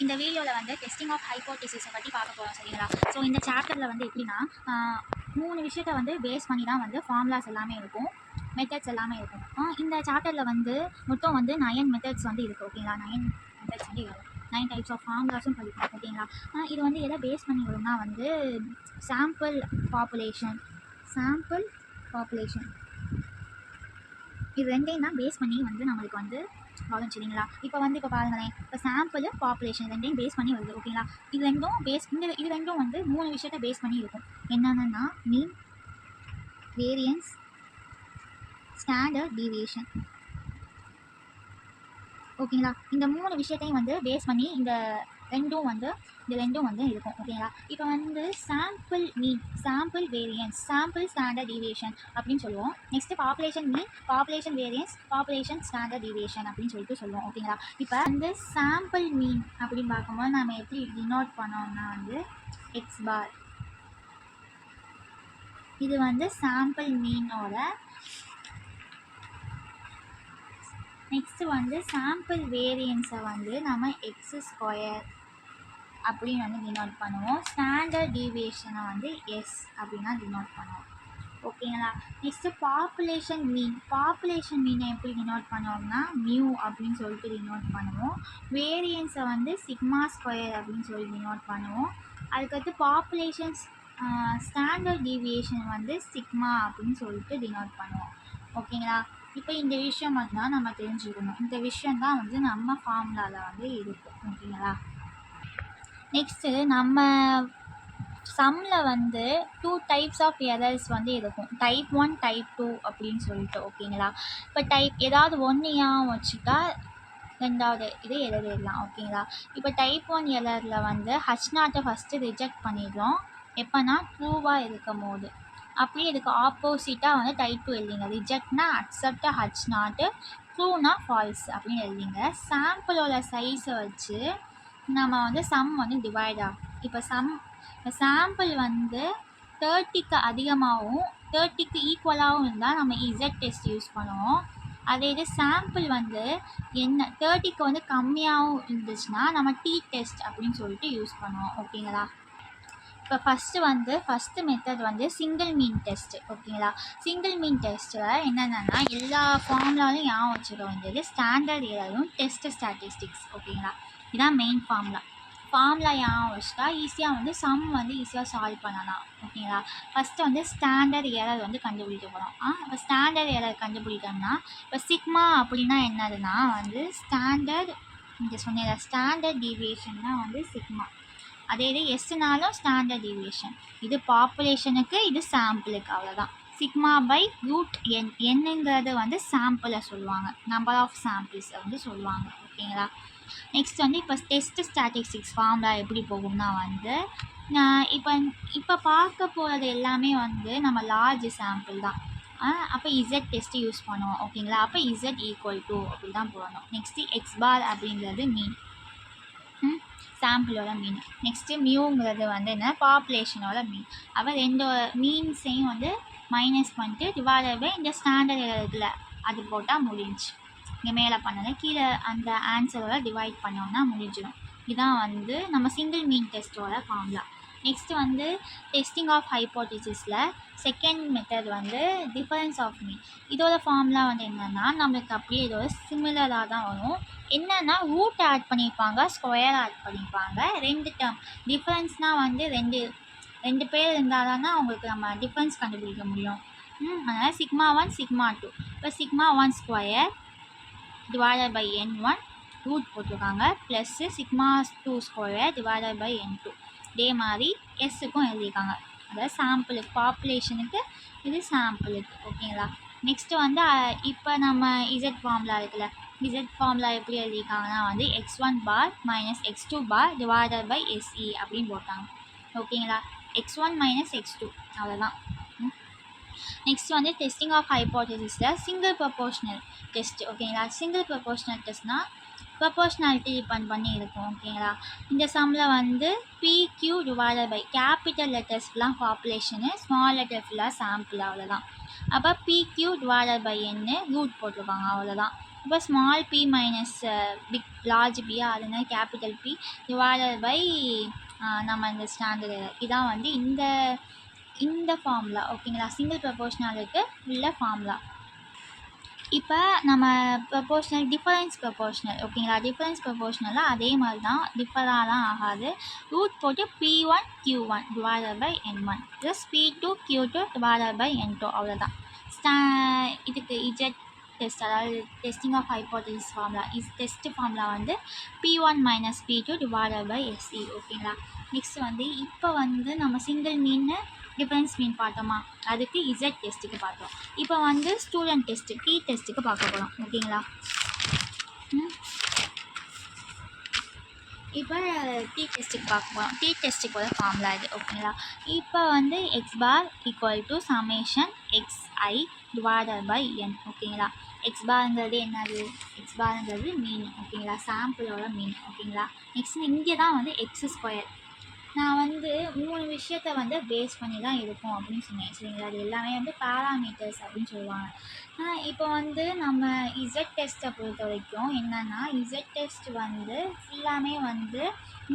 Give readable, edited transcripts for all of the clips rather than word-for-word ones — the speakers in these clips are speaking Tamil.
இந்த வீடியோவில் வந்து டெஸ்டிங் ஆஃப் ஹைப்போதீசிஸை பற்றி பார்க்க போகிறோம் சரிங்களா. ஸோ இந்த சாப்டரில் வந்து எப்படின்னா 3 விஷயத்தை வந்து பேஸ் பண்ணி தான் வந்து ஃபார்முலாஸ் எல்லாமே இருக்கும், மெத்தட்ஸ் எல்லாமே இருக்கும். இந்த சாப்டரில் வந்து மொத்தம் வந்து 9 மெத்தட்ஸ் வந்து இருக்குது ஓகேங்களா. 9 மெத்தட்ஸ் வந்து 9 டைப்ஸ் ஆஃப் ஃபார்முலாஸும் படிக்கும் ஓகேங்களா. இது வந்து எதை பேஸ் பண்ணி வரும்னா வந்து சாம்பிள் பாப்புலேஷன் இது ரெண்டையும் தான் பேஸ் பண்ணி வந்து நம்மளுக்கு வந்து வரும் சரிங்களா. இப்போ பாருங்களேன், இப்போ சாம்பிள் பாப்புலேஷன் ரெண்டையும் பேஸ் பண்ணி வருது ஓகேங்களா. இது ரெண்டும் பேஸ் இது ரெண்டும் வந்து 3 விஷயத்தை பேஸ் பண்ணி இருக்கும். என்னென்னா மீன், வேரியன்ஸ், ஸ்டாண்டர்ட் டீவியேஷன் ஓகேங்களா. இந்த 3 விஷயத்தையும் வந்து பேஸ் பண்ணி இந்த ரெண்டும் வந்து இருக்கும் ஓகேங்களா. இப்போ வந்து sample mean, sample variance, sample standard deviation அப்படின்னு சொல்லுவோம். Next population mean, population variance, population standard deviation அப்படின்னு சொல்லிட்டு சொல்லுவோம் ஓகேங்களா. இப்போ வந்து சாம்பிள் மீன் அப்படின்னு பார்க்கும்போது நம்ம எப்படி டினோட் பண்ணோம்னா வந்து எக்ஸ் பார், இது வந்து சாம்பிள் மீனோட. நெக்ஸ்ட்டு வந்து சாம்பிள் வேரியன்ஸை வந்து நம்ம எக்ஸ் ஸ்கொயர் அப்படின்னு வந்து டினோட் பண்ணுவோம். ஸ்டாண்டர்ட் டீவியேஷனை வந்து எஸ் அப்படின்னா டினோட் பண்ணுவோம் ஓகேங்களா. நெக்ஸ்ட்டு பாப்புலேஷன் மீனை எப்படி டினோட் பண்ணுவோம்னா மியூ அப்படின்னு சொல்லிட்டு டினோட் பண்ணுவோம். வேரியன்ஸை வந்து சிக்மா ஸ்கொயர் அப்படின்னு சொல்லி டினோட் பண்ணுவோம். அதுக்கடுத்து பாப்புலேஷன் ஸ்டாண்டர்ட் டீவியேஷன் வந்து சிக்மா அப்படின்னு சொல்லிட்டு டினோட் பண்ணுவோம் ஓகேங்களா. இப்போ இந்த விஷயம் மட்டும்தான் நம்ம தெரிஞ்சுக்கணும். இந்த விஷயந்தான் வந்து நம்ம ஃபார்முலாவில் வந்து இருக்கும் ஓகேங்களா. நெக்ஸ்ட்டு நம்ம சம்மில் வந்து 2 டைப்ஸ் ஆஃப் எரர்ஸ் வந்து இருக்கும், டைப் 1 டைப் 2 அப்படின்னு சொல்லிட்டு ஓகேங்களா. இப்போ டைப் ஏதாவது ஒன்றையாக வச்சுட்டா ரெண்டாவது இது எழுதிடலாம் ஓகேங்களா. இப்போ டைப் 1 எரரில் வந்து H0 ஃபஸ்ட்டு ரிஜெக்ட் பண்ணிடுறோம் எப்போனா ட்ரூவாக இருக்கும் போது. அப்படியே இதுக்கு ஆப்போசிட்டாக வந்து டைப் 2 எழுதிங்க. ரிஜெக்ட்னா அக்செப்ட் H0, ட்ரூனா ஃபால்ஸ் அப்படின்னு எழுதிங்க. சாம்பிளோட சைஸை வச்சு நம்ம வந்து சம் வந்து டிவைட் ஆகும். இப்போ சாம்பிள் வந்து 30க்கு அதிகமாகவும் 30க்கு ஈக்குவலாகவும் இருந்தால் நம்ம இசட் டெஸ்ட் யூஸ் பண்ணுவோம். அதே இது சாம்பிள் வந்து 30க்கு வந்து கம்மியாகவும் இருந்துச்சுன்னா நம்ம டி டெஸ்ட் அப்படின்னு சொல்லிட்டு யூஸ் பண்ணுவோம் ஓகேங்களா. இப்போ ஃபஸ்ட்டு மெத்தட் வந்து சிங்கிள் மீன் டெஸ்ட்டு ஓகேங்களா. சிங்கிள் மீன் டெஸ்ட்டில் என்னென்னா எல்லா ஃபார்முலாலையும் ஞாபகம் வச்சுக்க வேண்டியது ஸ்டாண்டர்ட் எரரும் டெஸ்ட் ஸ்டாட்டிஸ்டிக்ஸ் ஓகேங்களா. இதுதான் மெயின் ஃபார்முலா ஞாபகம் வச்சுட்டா ஈஸியாக வந்து சம் வந்து ஈஸியாக சால்வ் பண்ணலாம் ஓகேங்களா. ஃபஸ்ட்டு வந்து ஸ்டாண்டர்ட் எரர் வந்து கண்டுபிடிக்க போகிறோம். இப்போ ஸ்டாண்டர்ட் எரர் கண்டுபிடிக்கணும்னா இப்போ சிக்மா அப்படின்னா என்னதுன்னா வந்து ஸ்டாண்டர்ட் டீவியேஷன் தான் வந்து சிக்மா. அதே இது எஸ்னாலும் ஸ்டாண்டர்ட் டீவியேஷன். இது பாப்புலேஷனுக்கு, இது சாம்பிளுக்கு, அவ்வளோதான். சிக்மா பை ரூட் என்னங்கிறது வந்து சாம்பிளை சொல்லுவாங்க, நம்பர் ஆஃப் சாம்பிள்ஸ் வந்து சொல்லுவாங்க ஓகேங்களா. நெக்ஸ்ட் வந்து இப்போ டெஸ்ட் ஸ்டாட்டிஸ்டிக்ஸ் ஃபார்முலா எப்படி போகும்னா வந்து இப்போ பார்க்க போகிறது எல்லாமே வந்து நம்ம லார்ஜ் சாம்பிள் தான். அப்போ இசட் டெஸ்ட்டு யூஸ் பண்ணுவோம் ஓகேங்களா. அப்போ இசட் ஈக்குவல் டு அப்படி தான் போடணும். நெக்ஸ்ட்டு எக்ஸ் பார் அப்படிங்கிறது மீன், சாம்பிளோட மீன். நெக்ஸ்ட்டு மியூங்கிறது வந்து என்ன, பாப்புலேஷனோட மீன். அப்போ 2 மீன்ஸையும் வந்து மைனஸ் பண்ணிட்டு டிவைடட் பை இந்த ஸ்டாண்டர்ட் இருக்குல்ல அது போட்டால் முடிஞ்சு. இங்கே மேலே பண்ணதை கீழே அந்த ஆன்சரோட டிவைட் பண்ணோம்னா முடிஞ்சிடும். இதுதான் வந்து நம்ம சிங்கிள் மீன் டெஸ்ட்டோட ஃபார்முலா. நெக்ஸ்ட்டு வந்து டெஸ்டிங் ஆஃப் ஹைப்போதீசிஸில் செகண்ட் மெத்தட் வந்து டிஃபரன்ஸ் ஆஃப் மீன். இதோட ஃபார்முலா வந்து என்னென்னா நம்மளுக்கு அப்படியே இதோட சிமிலராக தான் வரும். என்னென்னா ரூட் ஆட் பண்ணியிருப்பாங்க, ஸ்கொயர் ஆட் பண்ணியிருப்பாங்க, 2 டேர்ம். டிஃபரன்ஸ்னால் வந்து ரெண்டு பேர் இருந்தால் தானே அவங்களுக்கு நம்ம டிஃபரன்ஸ் கண்டுபிடிக்க முடியும். அதனால் சிக்மா 1 சிக்மா 2. இப்போ sigma 1 square divided by n1 root போட்டிருக்காங்க, plus sigma 2 square divided by n2. இதே மாதிரி எஸ்ஸுக்கும் எழுதியிருக்காங்க. அதாவது சாம்பிளுக்கு, பாப்புலேஷனுக்கு, இது சாம்பிளுக்கு ஓகேங்களா. நெக்ஸ்ட்டு வந்து இப்போ நம்ம இசட் ஃபார்முலா இருக்குல்ல, இசட் ஃபார்முலா எப்படி எழுதியிருக்காங்கன்னா வந்து x1 bar minus x2 bar divided by SE அப்படின்னு போட்டாங்க ஓகேங்களா. x1 மைனஸ் x2 அவ்வளோதான். நெக்ஸ்ட் வந்து டெஸ்டிங் ஆஃப் ஹைப்போதீசிஸில் சிங்கிள் ப்ரொபோர்ஷனல் டெஸ்ட் ஓகேங்களா. சிங்கிள் ப்ரொபோர்ஷனல் டெஸ்ட்னால் ப்ரொபோர்ஷனாலிட்டி டிபெண்ட் பண்ணி இருக்கும் ஓகேங்களா. இந்த சம்மில் வந்து PQ divided by capital letters ஃபுல்லாக பாப்புலேஷனு, ஸ்மால் லெட்டர் ஃபுல்லாக சாம்பிள், அவ்வளோதான். அப்போ PQ divided by n root போட்டிருக்காங்க, அவ்வளோதான். இப்போ small P minus big large P அதுனா கேபிட்டல் பி டிவைடட் பை நம்ம இந்த ஸ்டாண்டர்ட் எரர் இதான் வந்து இந்த ஃபார்முலா ஓகேங்களா. சிங்கிள் ப்ரொபோர்ஷனலுக்கு உள்ள ஃபார்முலா. இப்போ நம்ம ப்ரொபோர்ஷனல் டிஃபரன்ஸ் ப்ரொபோர்ஷனல் ஓகேங்களா. டிஃபரன்ஸ் ப்ரொபோர்ஷனலாக அதே மாதிரி தான் டிஃபராலாம் ஆகாது. ரூட் போட்டு P1 Q1 divided by N1 plus P2 Q2 divided by N2 அவ்வளோதான். இதுக்கு இஜெட் டெஸ்ட் அதாவது testing of hypothesis formula test formula வந்து P1 minus P2 divided by SE ஓகேங்களா. நெக்ஸ்ட் வந்து இப்போ வந்து நம்ம சிங்கிள் மீன் டிஃபரன்ஸ் மீன் பார்த்தோமா, அதுக்கு இசட் டெஸ்ட்டுக்கு பார்த்தோம். இப்போ வந்து ஸ்டூடெண்ட் டெஸ்ட்டு டி டெஸ்ட்டுக்கு பார்க்க போகிறோம் ஓகேங்களா. இப்போ டி டெஸ்ட்டுக்கு பார்க்க போகிறோம். டி டெஸ்ட்டுக்கு ஒரு ஃபார்முலா இது ஓகேங்களா. இப்போ வந்து X bar equal to summation XI divided by N ஓகேங்களா. எக்ஸ் பார்ங்கிறது என்னது, எக்ஸ் பார்ங்கிறது மீன் ஓகேங்களா, சாம்பிளோட மீன் ஓகேங்களா. நெக்ஸ்ட் இங்கே தான் வந்து எக்ஸ் ஸ்கொயர். நான் வந்து 3 விஷயத்த வந்து பேஸ் பண்ணி தான் இருக்கும் அப்படின்னு சொன்னேன் சரிங்களா. அது எல்லாமே வந்து பேராமீட்டர்ஸ் அப்படின்னு சொல்லுவாங்க. இப்போ வந்து நம்ம இசட் டெஸ்ட்டை பொறுத்த வரைக்கும் என்னென்னா, இசட் டெஸ்ட் வந்து ஃபுல்லாமே வந்து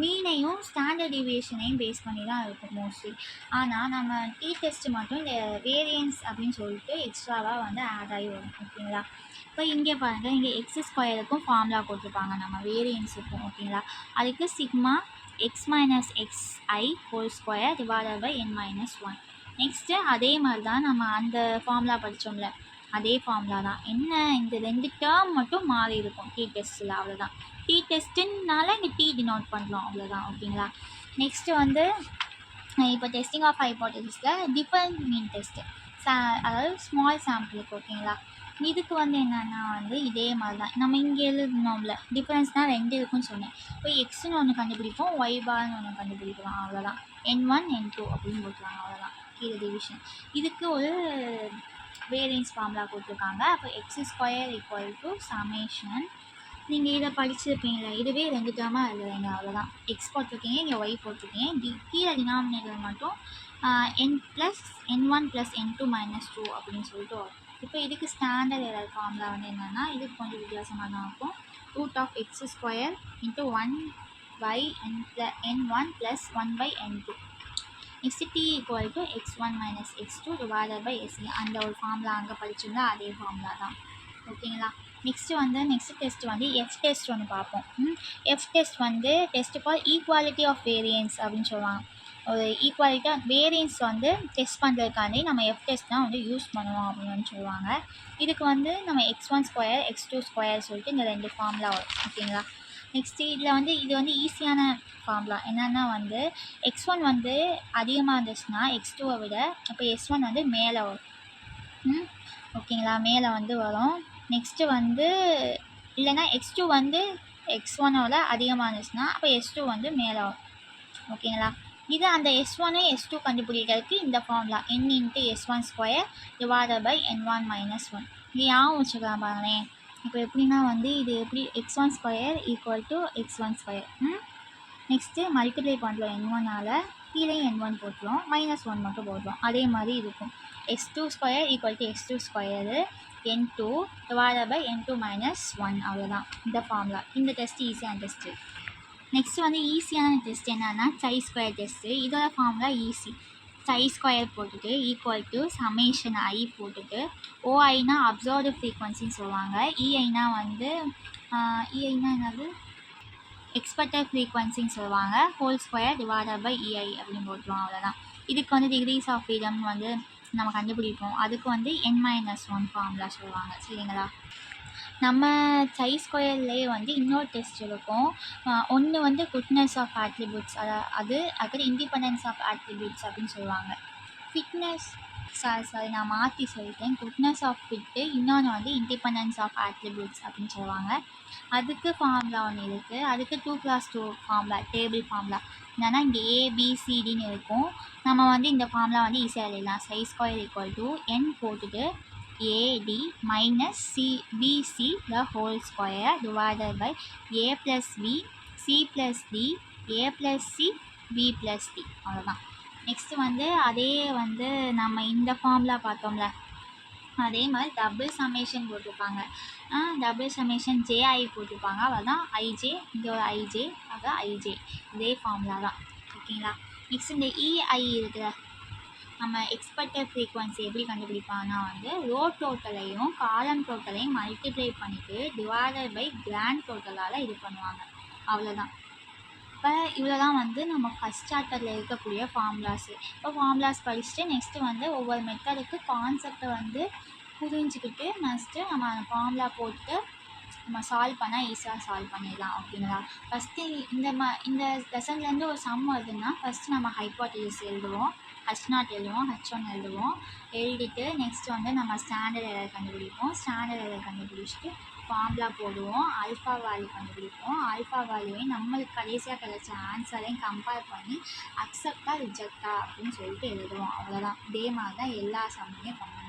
மீனையும் ஸ்டாண்டர்ட் டிவியேஷனையும் பேஸ் பண்ணி தான் இருக்கும் மோஸ்ட்லி. ஆனால் நம்ம டி டெஸ்ட் மட்டும் இந்த வேரியன்ஸ் அப்படின்னு சொல்லிட்டு எக்ஸ்ட்ராவாக வந்து ஆட் ஆகி வரும் ஓகேங்களா. இப்போ இங்கே பாருங்கள், இங்கே எக்ஸ் ஸ்கொயருக்கும் ஃபார்முலா கொடுத்துருப்பாங்க நம்ம வேரியன்ஸுக்கும் ஓகேங்களா. அதுக்கு sigma x minus xi whole square divided by n minus 1. Next அதே மாதிரி தான் நம்ம அந்த ஃபார்முலா படித்தோம்ல, அதே ஃபார்முலா தான். என்ன இந்த 2 டேர்ம் மட்டும் மாறி இருக்கும் டி டெஸ்ட்டில் அவ்வளோதான். டி டெஸ்ட்டுனால இங்கே டி டினோட் பண்ணுறோம் அவ்வளோதான் ஓகேங்களா. நெக்ஸ்ட்டு வந்து இப்போ டெஸ்டிங் ஆஃப் ஹைபோதசிஸில் டிஃபரன்ட் மீன் டெஸ்ட்டு அதாவது ஸ்மால் சாம்பிளுக்கு ஓகேங்களா. இதுக்கு வந்து என்னென்னா வந்து இதே மாதிரி தான் நம்ம இங்கே எழுதணும்ல, டிஃபரன்ஸ்னால் 2 இருக்குன்னு சொன்னேன். இப்போ எக்ஸ்னு ஒன்று கண்டுபிடிப்போம், ஒய் பார்னு ஒன்று கண்டுபிடிக்கலாம் அவ்வளோதான். N1 N2 அப்படின்னு போட்டுருவாங்க அவ்வளோதான் கீழே டிவிஷன். இதுக்கு ஒரு வேரியன்ஸ் ஃபார்முலா கொடுத்துருக்காங்க. அப்போ X square equal to summation, நீங்கள் இதை படிச்சிருப்பீங்களா, இதுவே 2 டேர்மாக எழுதுறீங்க அவ்வளோதான். எக்ஸ் போட்டிருக்கீங்க, இங்கே ஒய் போட்டிருக்கீங்க, கீழே டினாமினேட்டர் மட்டும் N1 + N2 - 2 அப்படின்னு சொல்லிட்டு வரும். இப்போ இதுக்கு ஸ்டாண்டர்ட் எரர் ஃபார்முலா வந்து என்னென்னா, இதுக்கு கொஞ்சம் வித்தியாசமாக தான் இருக்கும். √(x² × 1/n1 + 1/n2. Next t = x1 - x2 divided by SE. அந்த ஒரு ஃபார்முலா அங்கே படிச்சிருந்தா அதே ஃபார்முலா தான் ஓகேங்களா. நெக்ஸ்ட் டெஸ்ட் வந்து எஃப் டெஸ்ட் ஒன்று பார்ப்போம். எஃப் டெஸ்ட் வந்து test for equality of variance அப்படின்னு சொல்லுவாங்க. ஒரு ஈக்குவாலிட்டியாக வேரியன்ஸ் வந்து டெஸ்ட் பண்ணுறதுக்காண்டி நம்ம எஃப் டெஸ்ட் தான் வந்து யூஸ் பண்ணுவோம் அப்படின்னு சொல்லுவாங்க. இதுக்கு வந்து நம்ம x1² x2² சொல்லிட்டு இந்த 2 ஃபார்முலா வரும் ஓகேங்களா. நெக்ஸ்ட்டு இதில் வந்து இது வந்து ஈஸியான ஃபார்முலா. என்னென்னா வந்து x1 வந்து அதிகமாக இருந்துச்சுன்னா x2-வை விட அப்போ s1 வந்து மேலே வரும் ஓகேங்களா, மேலே வந்து வரும். நெக்ஸ்ட்டு வந்து இல்லைன்னா x2 வந்து x1-ஓட அதிகமாக இருந்துச்சுன்னா அப்போ s2 வந்து மேலே வரும் ஓகேங்களா. இது அந்த S1 S2 கண்டுபிடிக்கிறதுக்கு இந்த formula n × s1² divided by n1 - 1. இது யாவும் வச்சுக்கலாம் பாருங்களேன். இப்போ எப்படின்னா வந்து இது எப்படி x1² = x1². நெக்ஸ்ட்டு மல்டிப்ளை பண்ணுறோம் n1ஆல், கீழே n1 போட்டுரும், -1 மட்டும் போடுறோம். அதே மாதிரி இருக்கும். x2² = x2² n2 divided by n2 - 1 அவ்வளோதான் இந்த ஃபார்முலா. இந்த டெஸ்ட் ஈஸியான டெஸ்ட்டு. நெக்ஸ்ட்டு வந்து ஈஸியான டெஸ்ட் என்னென்னா chi² டெஸ்ட்டு. இதோட ஃபார்முலா ஈஸி. chi² போட்டுட்டு = சமேஷன் i போட்டுட்டு OIனா அப்சர்வ்டு ஃப்ரீக்வன்சின்னு சொல்லுவாங்க. EIனா வந்து EIனா என்னது, எக்ஸ்பெக்டட் ஃப்ரீக்வன்சின்னு சொல்லுவாங்க. Whole square divided by EI அப்படின்னு போட்டுருவோம் அவ்வளோதான். இதுக்கு வந்து டிகிரிஸ் ஆஃப் ஃப்ரீடம் வந்து நம்ம கண்டுபிடிப்போம். அதுக்கு வந்து n - 1 ஃபார்முலா சொல்லுவாங்க சரிங்களா. நம்ம chi²லேயே வந்து இன்னொரு டெஸ்ட் இருக்கும். ஒன்று வந்து குட்னஸ் ஆஃப் ஆட்ரிபியூட்ஸ், அது இண்டிபெண்டன்ஸ் ஆஃப் ஆட்ரிபியூட்ஸ் அப்படின்னு சொல்லுவாங்க. ஃபிட்னஸ் சாரி நான் மாற்றி சொல்லிட்டேன். குட்னஸ் ஆஃப் ஃபிட்டு, இன்னொன்று வந்து இண்டிபெண்டன்ஸ் ஆஃப் ஆட்ரிபியூட்ஸ் அப்படின்னு சொல்லுவாங்க. அதுக்கு ஃபார்முலா ஒன்று இருக்குது. அதுக்கு 2x2 ஃபார்முலா, டேபிள் ஃபார்முலா. என்னென்னா இங்கே ABCDன்னு இருக்கும். நம்ம வந்து இந்த ஃபார்முலா வந்து ஈஸியாக எழுதலாம். chi² = n போட்டுட்டு AD - BC the whole square divided by A plus B C plus D A plus C B plus D அவ்வளோதான். நெக்ஸ்ட்டு வந்து அதே வந்து நம்ம இந்த ஃபார்முலா பார்த்தோம்ல, அதே மாதிரி டபுள் சமேஷன் போட்டிருப்பாங்க, டபுள் சமேஷன் ஜேஐ போட்டிருப்பாங்க, அதான் ஐஜே, இங்கே ஒரு ஐஜே, ஆக ஐஜே. இதே ஃபார்முலா தான். ஓகேங்களா. நெக்ஸ்ட் இந்த இஐ இருக்குல்ல, நம்ம எக்ஸ்பெக்டட் ஃப்ரீக்வன்சி எப்படி கண்டுபிடிப்பாங்கன்னா வந்து ரோ டோட்டலையும் காலம் டோட்டலையும் மல்டிப்ளை பண்ணிவிட்டு டிவைடட் பை கிராண்ட் டோட்டலால் இது பண்ணுவாங்க. அவ்வளோதான். இப்போ இவ்வளோ தான் வந்து நம்ம ஃபஸ்ட் சாப்டரில் இருக்கக்கூடிய ஃபார்முலாஸு. இப்போ ஃபார்முலாஸ் படிச்சுட்டு நெக்ஸ்ட்டு வந்து ஒவ்வொரு மெத்தடுக்கு கான்செப்டை வந்து புரிஞ்சுக்கிட்டு நெக்ஸ்ட்டு நம்ம அந்த ஃபார்முலா போட்டு நம்ம சால்வ் பண்ணால் ஈஸியாக சால்வ் பண்ணிடலாம். ஓகேங்களா. ஃபஸ்ட்டு இந்த லெசன்லேருந்து ஒரு சம் வருதுன்னா ஃபஸ்ட்டு நம்ம ஹைப்போதீசிஸ் எழுதுவோம், H0 எழுதுவோம், H1 எழுதுவோம். எழுதிட்டு நெக்ஸ்ட் வந்து நம்ம ஸ்டாண்டர்ட் எரர் கண்டுபிடிப்போம். ஸ்டாண்டர்ட் எரர் கண்டுபிடிச்சிட்டு ஃபார்முலா போடுவோம், ஆல்ஃபா வேல்யூ கண்டுபிடிப்போம். ஆல்ஃபா வேல்யூவையும் நம்மளுக்கு கடைசியாக கிடைச்ச ஆன்சரையும் கம்பேர் பண்ணி அக்செப்டா ரிஜெக்டா அப்படின்னு சொல்லிட்டு எழுதுவோம். அவ்வளோதான். இதே மாதிரி தான் எல்லா சம்மையும் பண்ணணும்.